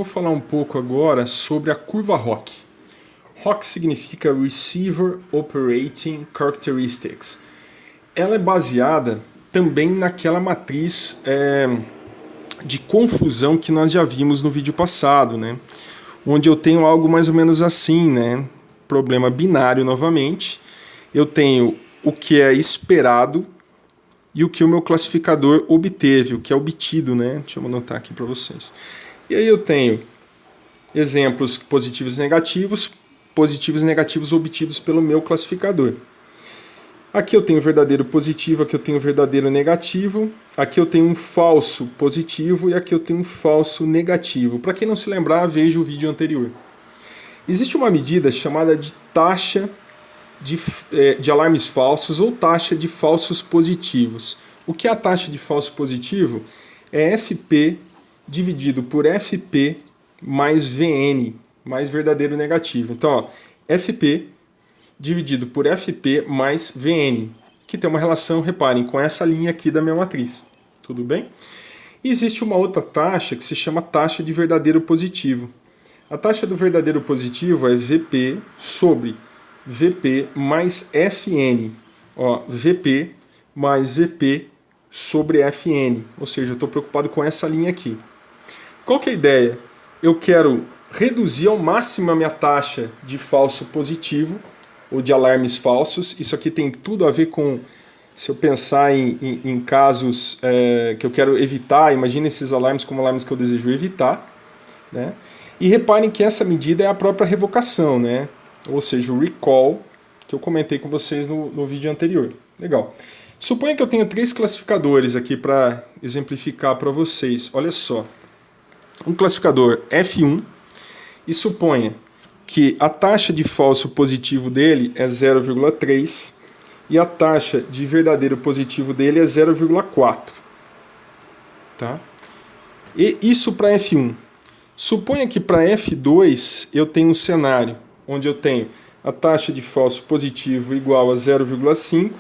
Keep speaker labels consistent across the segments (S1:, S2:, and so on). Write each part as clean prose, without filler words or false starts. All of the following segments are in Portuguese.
S1: falar um pouco agora sobre a curva ROC. ROC significa Receiver Operating Characteristics. Ela é baseada também naquela matriz de confusão que nós já vimos no vídeo passado, né? Onde eu tenho algo mais ou menos assim, né? Problema binário novamente. Eu tenho o que é esperado e o que o meu classificador obteve, o que é obtido, né? Deixa eu anotar aqui para vocês. E aí eu tenho exemplos positivos e negativos obtidos pelo meu classificador. Aqui eu tenho verdadeiro positivo, aqui eu tenho verdadeiro negativo, aqui eu tenho um falso positivo e aqui eu tenho um falso negativo. Para quem não se lembrar, veja o vídeo anterior. Existe uma medida chamada de taxa de alarmes falsos ou taxa de falsos positivos. O que é a taxa de falso positivo? É FP dividido por FP mais VN, mais verdadeiro negativo. Então, ó, FP dividido por FP mais VN, que tem uma relação, reparem, com essa linha aqui da minha matriz. Tudo bem? E existe uma outra taxa que se chama taxa de verdadeiro positivo. A taxa do verdadeiro positivo é VP sobre VP mais FN. Ó, VP mais VP sobre FN. Ou seja, eu estou preocupado com essa linha aqui. Qual que é a ideia? Eu quero reduzir ao máximo a minha taxa de falso positivo ou de alarmes falsos. Isso aqui tem tudo a ver com, se eu pensar em casos que eu quero evitar, imagine esses alarmes como alarmes que eu desejo evitar, né? E reparem que essa medida é a própria revocação, né? Ou seja, o recall, que eu comentei com vocês no vídeo anterior. Legal. Suponha que eu tenha 3 classificadores aqui para exemplificar para vocês. Olha só. Um classificador F1 e suponha que a taxa de falso positivo dele é 0,3 e a taxa de verdadeiro positivo dele é 0,4. Tá? E isso para F1. Suponha que para F2 eu tenho um cenário onde eu tenho a taxa de falso positivo igual a 0,5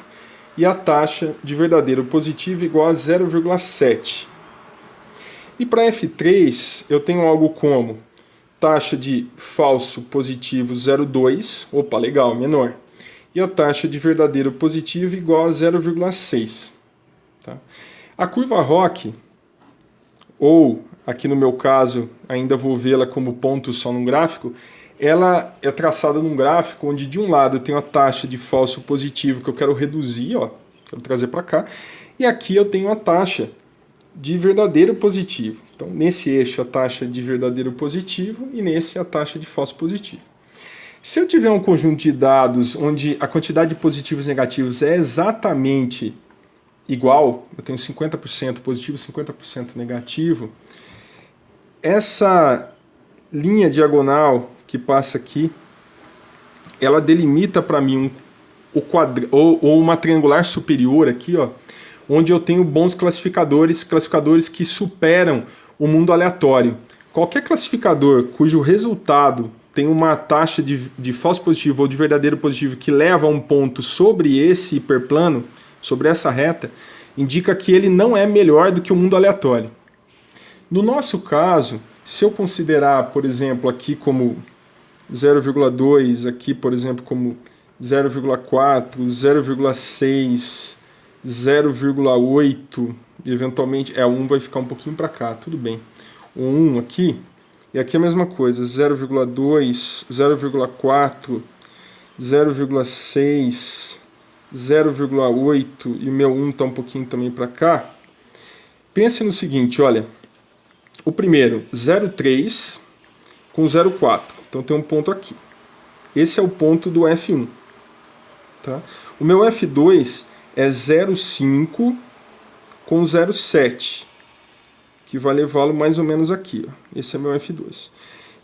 S1: e a taxa de verdadeiro positivo igual a 0,7. E para F3 eu tenho algo como taxa de falso positivo 0,2, opa, legal, menor, e a taxa de verdadeiro positivo igual a 0,6. Tá? A curva ROC, ou aqui no meu caso ainda vou vê-la como ponto só num gráfico, ela é traçada num gráfico onde de um lado eu tenho a taxa de falso positivo que eu quero reduzir, ó, quero trazer para cá, e aqui eu tenho a taxa de verdadeiro positivo. Então, nesse eixo a taxa de verdadeiro positivo e nesse a taxa de falso positivo. Se eu tiver um conjunto de dados onde a quantidade de positivos e negativos é exatamente igual, eu tenho 50% positivo e 50% negativo, essa linha diagonal que passa aqui, ela delimita para mim ou uma triangular superior aqui, ó, onde eu tenho bons classificadores que superam o mundo aleatório. Qualquer classificador cujo resultado tem uma taxa de falso positivo ou de verdadeiro positivo que leva a um ponto sobre esse hiperplano, sobre essa reta, indica que ele não é melhor do que o mundo aleatório. No nosso caso, se eu considerar, por exemplo, aqui como 0,2, aqui, por exemplo, como 0,4, 0,6, 0,8, eventualmente, 1 vai ficar um pouquinho para cá, tudo bem. O 1 aqui, e aqui a mesma coisa, 0,2, 0,4, 0,6, 0,8 e o meu 1 está um pouquinho também para cá. Pense no seguinte, olha, o primeiro, 0,3 com 0,4, então tem um ponto aqui. Esse é o ponto do F1. Tá? O meu F2 é 0,5 com 0,7, que vai levá-lo mais ou menos aqui. Ó. Esse é meu F2.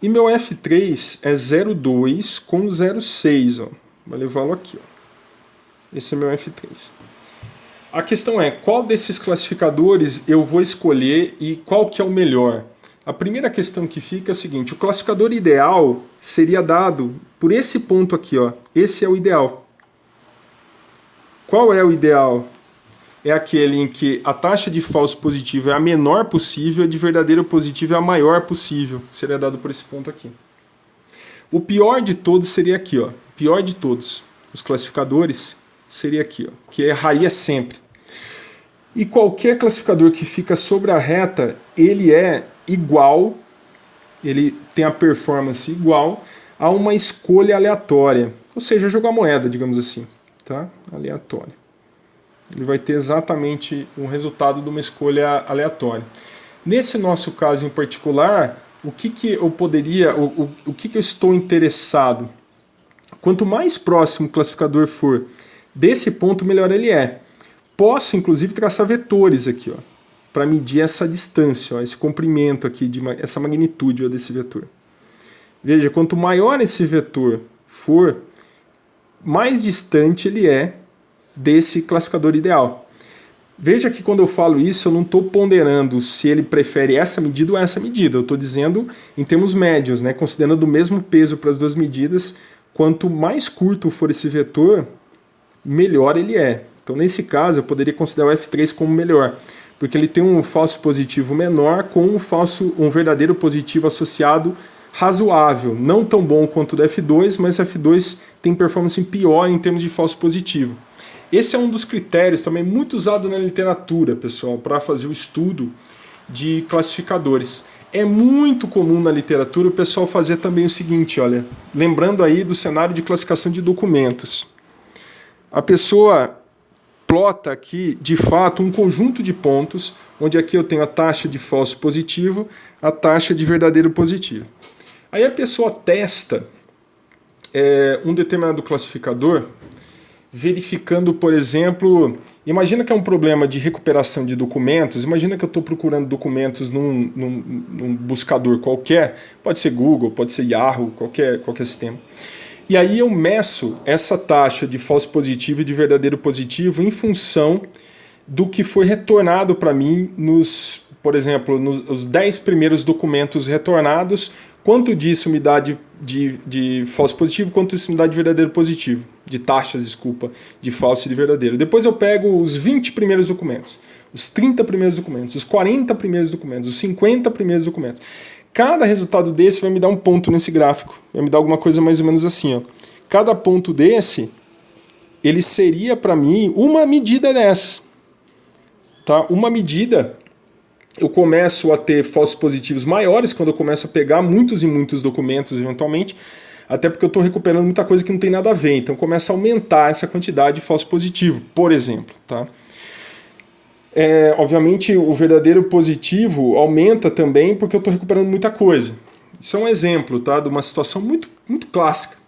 S1: E meu F3 é 0,2 com 0,6, vai levá-lo aqui. Ó. Esse é meu F3. A questão é, qual desses classificadores eu vou escolher e qual que é o melhor? A primeira questão que fica é o seguinte, o classificador ideal seria dado por esse ponto aqui, ó. Esse é o ideal. Qual é o ideal? é aquele em que a taxa de falso positivo é a menor possível e a de verdadeiro positivo é a maior possível. Seria dado por esse ponto aqui. O pior de todos seria aqui, ó. Pior de todos os classificadores seria aqui, ó, que erraria sempre. E qualquer classificador que fica sobre a reta, ele é igual, ele tem a performance igual a uma escolha aleatória. Ou seja, jogar moeda, digamos assim, tá? Aleatória. Ele vai ter exatamente um resultado de uma escolha aleatória. Nesse nosso caso em particular, o que eu poderia, o que eu estou interessado? Quanto mais próximo o classificador for desse ponto, melhor ele é. Posso, inclusive, traçar vetores aqui, para medir essa distância, ó, esse comprimento aqui, essa magnitude ó, desse vetor. Veja, quanto maior esse vetor for, mais distante ele é desse classificador ideal. Veja que quando eu falo isso, eu não estou ponderando se ele prefere essa medida ou essa medida. Eu estou dizendo em termos médios, né, considerando o mesmo peso para as duas medidas. Quanto mais curto for esse vetor, melhor ele é. Então, nesse caso, eu poderia considerar o F3 como melhor, porque ele tem um falso positivo menor com um verdadeiro positivo associado razoável. Não tão bom quanto o do F2, mas o F2 tem performance pior em termos de falso positivo. Esse é um dos critérios também muito usado na literatura, pessoal, para fazer o estudo de classificadores. É muito comum na literatura o pessoal fazer também o seguinte, olha, lembrando aí do cenário de classificação de documentos. A pessoa plota aqui, de fato, um conjunto de pontos, onde aqui eu tenho a taxa de falso positivo, a taxa de verdadeiro positivo. Aí a pessoa testa um determinado classificador, verificando, por exemplo, imagina que é um problema de recuperação de documentos, imagina que eu estou procurando documentos num buscador qualquer, pode ser Google, pode ser Yahoo, qualquer sistema. E aí eu meço essa taxa de falso positivo e de verdadeiro positivo em função do que foi retornado para mim por exemplo, nos 10 primeiros documentos retornados, quanto disso me dá de falso positivo, quanto isso me dá de verdadeiro positivo, de taxas, desculpa, de falso e de verdadeiro. Depois eu pego os 20 primeiros documentos, os 30 primeiros documentos, os 40 primeiros documentos, os 50 primeiros documentos. Cada resultado desse vai me dar um ponto nesse gráfico, vai me dar alguma coisa mais ou menos assim, ó. Cada ponto desse, ele seria para mim uma medida dessas. Tá? Uma medida, eu começo a ter falsos positivos maiores quando eu começo a pegar muitos e muitos documentos eventualmente, até porque eu estou recuperando muita coisa que não tem nada a ver, então começa a aumentar essa quantidade de falso positivo, por exemplo. Tá? Obviamente o verdadeiro positivo aumenta também porque eu estou recuperando muita coisa. Isso é um exemplo, tá, de uma situação muito, muito clássica.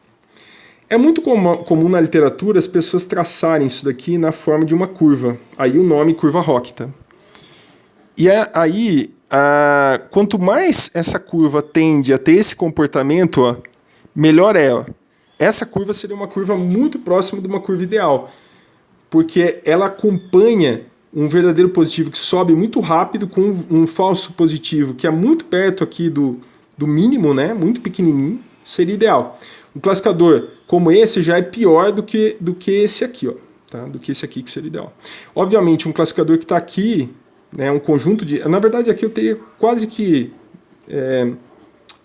S1: É muito comum na literatura as pessoas traçarem isso daqui na forma de uma curva. Aí o nome curva Rock. Tá? E aí, quanto mais essa curva tende a ter esse comportamento, ó, melhor é. Ó. Essa curva seria uma curva muito próxima de uma curva ideal, porque ela acompanha um verdadeiro positivo que sobe muito rápido com um falso positivo que é muito perto aqui do mínimo, né, muito pequenininho, seria ideal. Um classificador como esse já é pior do que esse aqui, ó, tá? Do que esse aqui que seria ideal. Obviamente, um classificador que está aqui, né, um conjunto de... Na verdade, aqui eu teria quase que,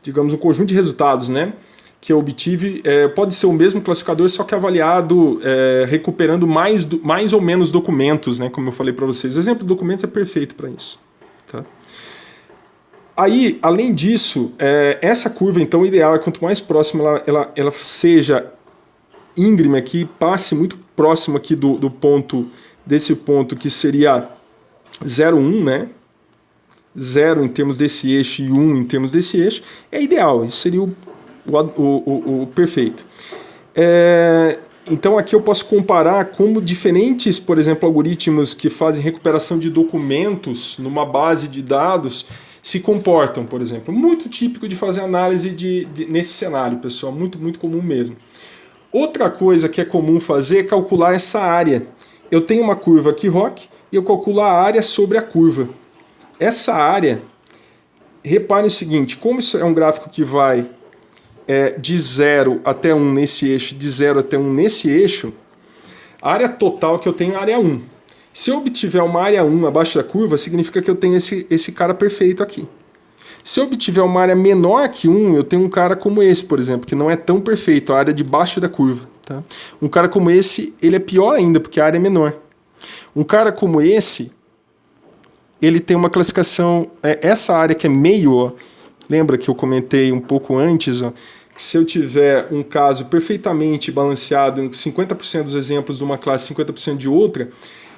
S1: digamos, um conjunto de resultados, né, que eu obtive. Pode ser o mesmo classificador, só que avaliado recuperando mais ou menos documentos, né, como eu falei para vocês. O exemplo de documentos é perfeito para isso. Tá? Aí, além disso, essa curva, então, ideal é quanto mais próxima ela seja íngreme aqui, passe muito próximo aqui do ponto, desse ponto que seria 0, 1, né? 0 em termos desse eixo e 1 em termos desse eixo, é ideal, isso seria o perfeito. Então aqui eu posso comparar como diferentes, por exemplo, algoritmos que fazem recuperação de documentos numa base de dados se comportam, por exemplo. Muito típico de fazer análise nesse cenário, pessoal, muito, muito comum mesmo. Outra coisa que é comum fazer é calcular essa área. Eu tenho uma curva aqui, ROC, e eu calculo a área sobre a curva. Essa área, repare o seguinte, como isso é um gráfico que vai de 0 até 1 nesse eixo, de 0 até 1 nesse eixo, a área total que eu tenho é a área 1. Se eu obtiver uma área 1 abaixo da curva, significa que eu tenho esse cara perfeito aqui. Se eu obtiver uma área menor que 1, eu tenho um cara como esse, por exemplo, que não é tão perfeito, a área de baixo da curva. Tá? Um cara como esse, ele é pior ainda, porque a área é menor. Um cara como esse, ele tem uma classificação... essa área que é meio, ó, lembra que eu comentei um pouco antes, ó, que se eu tiver um caso perfeitamente balanceado em 50% dos exemplos de uma classe e 50% de outra,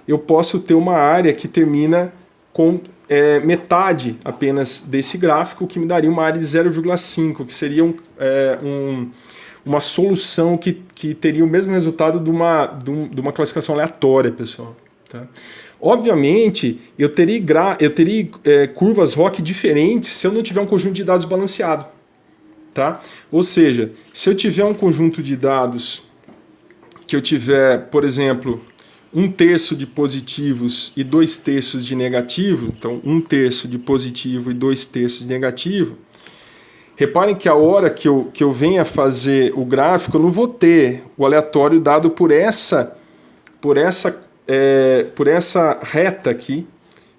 S1: eu posso ter uma área que termina com metade apenas desse gráfico, que me daria uma área de 0,5, que seria uma solução que teria o mesmo resultado de uma classificação aleatória, pessoal. Tá? Obviamente, eu teria curvas ROC diferentes se eu não tiver um conjunto de dados balanceado. Tá? Ou seja, se eu tiver um conjunto de dados que eu tiver, por exemplo, 1/3 de positivos e 2/3 de negativo, então 1/3 de positivo e 2/3 de negativo, reparem que a hora que eu venha fazer o gráfico, eu não vou ter o aleatório dado por essa reta aqui,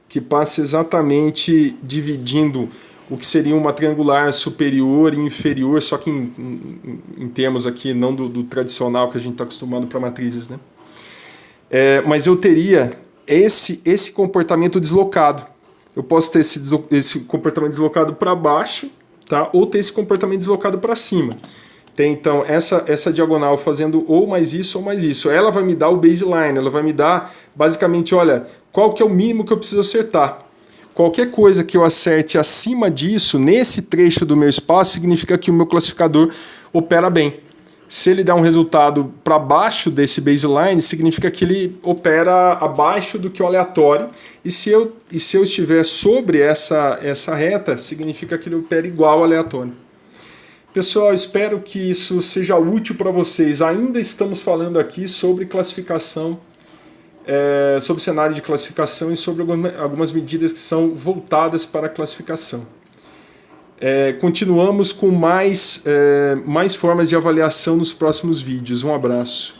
S1: que passa exatamente dividindo o que seria uma triangular superior e inferior, só que em termos aqui não do tradicional que a gente está acostumado para matrizes, né? Mas eu teria esse comportamento deslocado. Eu posso ter esse comportamento deslocado para baixo, tá? Ou ter esse comportamento deslocado para cima. Tem então essa diagonal fazendo ou mais isso ou mais isso. Ela vai me dar o baseline, ela vai me dar basicamente, olha, qual que é o mínimo que eu preciso acertar. Qualquer coisa que eu acerte acima disso, nesse trecho do meu espaço, significa que o meu classificador opera bem. Se ele dá um resultado para baixo desse baseline, significa que ele opera abaixo do que o aleatório. E se eu estiver sobre essa reta, significa que ele opera igual ao aleatório. Pessoal, espero que isso seja útil para vocês. Ainda estamos falando aqui sobre classificação, sobre cenário de classificação e sobre algumas medidas que são voltadas para a classificação. Continuamos com mais formas de avaliação nos próximos vídeos. Um abraço.